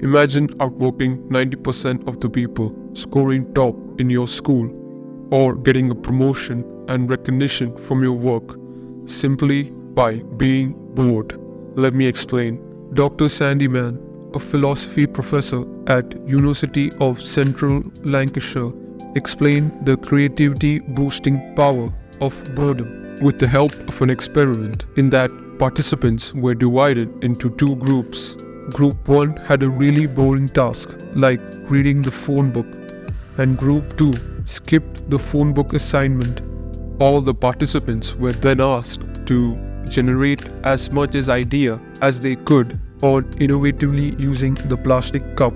Imagine outworking 90% of the people, scoring top in your school, or getting a promotion and recognition from your work simply by being bored. Let me explain. Dr. Sandyman, a philosophy professor at University of Central Lancashire, explained the creativity-boosting power of boredom with the help of an experiment in that participants were divided into two groups. Group 1 had a really boring task like reading the phone book, and Group 2 skipped the phone book assignment. All the participants were then asked to generate as much as idea as they could on innovatively using the plastic cup.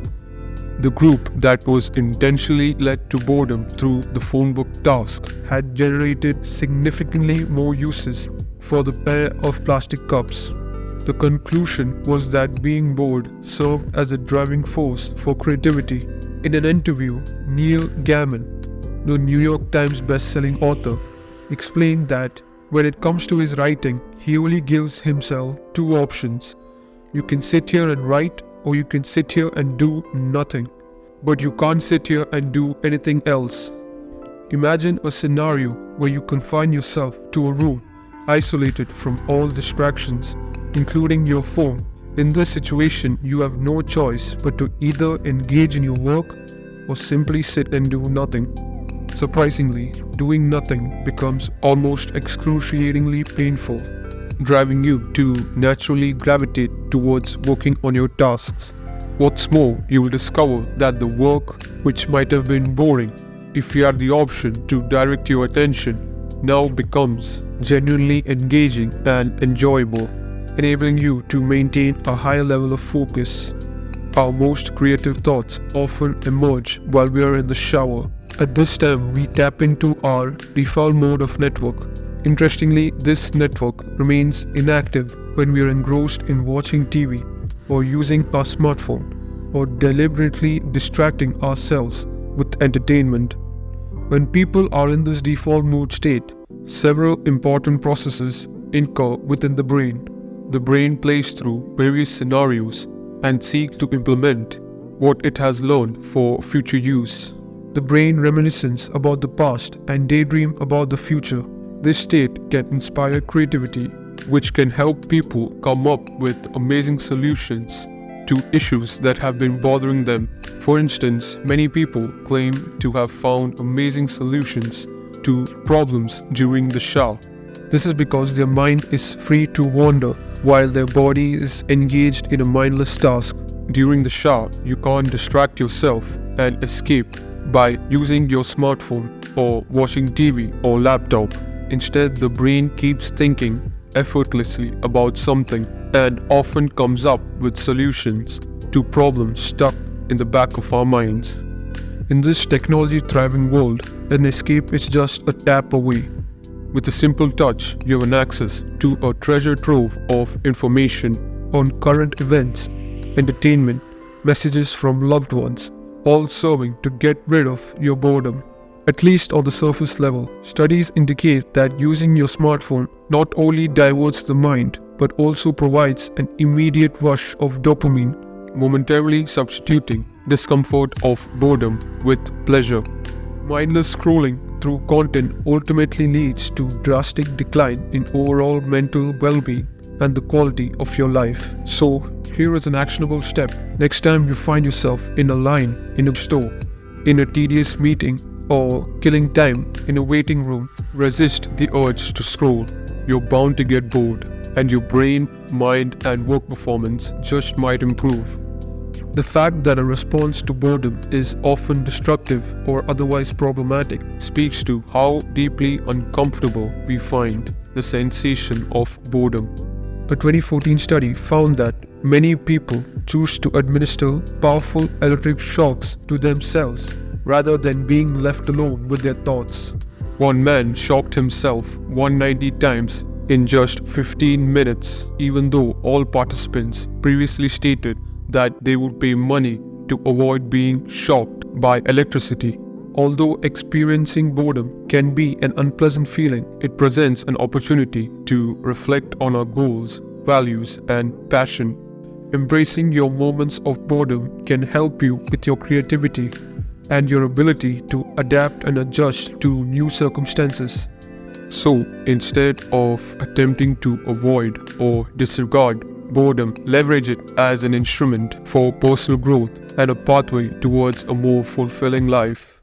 The group that was intentionally led to boredom through the phone book task had generated significantly more uses for the pair of plastic cups. The conclusion was that being bored served as a driving force for creativity. In an interview, Neil Gaiman, the New York Times best-selling author, explained that when it comes to his writing, he only gives himself two options. You can sit here and write, or you can sit here and do nothing. But you can't sit here and do anything else. Imagine a scenario where you confine yourself to a room, isolated from all distractions, including your phone. In this situation, you have no choice but to either engage in your work or simply sit and do nothing. Surprisingly, doing nothing becomes almost excruciatingly painful, driving you to naturally gravitate towards working on your tasks. What's more, you will discover that the work, which might have been boring, if you had the option to direct your attention, now becomes genuinely engaging and enjoyable, enabling you to maintain a higher level of focus. Our most creative thoughts often emerge while we are in the shower. At this time, we tap into our default mode of network. Interestingly, this network remains inactive when we are engrossed in watching TV or using our smartphone or deliberately distracting ourselves with entertainment. When people are in this default mood state, several important processes occur within the brain. The brain plays through various scenarios and seeks to implement what it has learned for future use. The brain reminisces about the past and daydream about the future. This state can inspire creativity, which can help people come up with amazing solutions to issues that have been bothering them. For instance, many people claim to have found amazing solutions to problems during the shower. This is because their mind is free to wander while their body is engaged in a mindless task. During the shower, you can't distract yourself and escape by using your smartphone or watching TV or laptop. Instead, the brain keeps thinking effortlessly about something and often comes up with solutions to problems stuck in the back of our minds. In this technology-thriving world, an escape is just a tap away. With a simple touch, you have an access to a treasure trove of information on current events, entertainment, messages from loved ones, all serving to get rid of your boredom. At least on the surface level, studies indicate that using your smartphone not only diverts the mind, but also provides an immediate rush of dopamine, momentarily substituting discomfort of boredom with pleasure. Mindless scrolling through content ultimately leads to drastic decline in overall mental well-being and the quality of your life. So, here is an actionable step. Next time you find yourself in a line in a store, in a tedious meeting, or killing time in a waiting room, resist the urge to scroll. You're bound to get bored, and your brain, mind, and work performance just might improve. The fact that a response to boredom is often destructive or otherwise problematic speaks to how deeply uncomfortable we find the sensation of boredom. A 2014 study found that many people choose to administer powerful electric shocks to themselves rather than being left alone with their thoughts. One man shocked himself 190 times in just 15 minutes, even though all participants previously stated that they would pay money to avoid being shocked by electricity. Although experiencing boredom can be an unpleasant feeling, it presents an opportunity to reflect on our goals, values, and passion. Embracing your moments of boredom can help you with your creativity and your ability to adapt and adjust to new circumstances. So, instead of attempting to avoid or disregard boredom, leverage it as an instrument for personal growth and a pathway towards a more fulfilling life.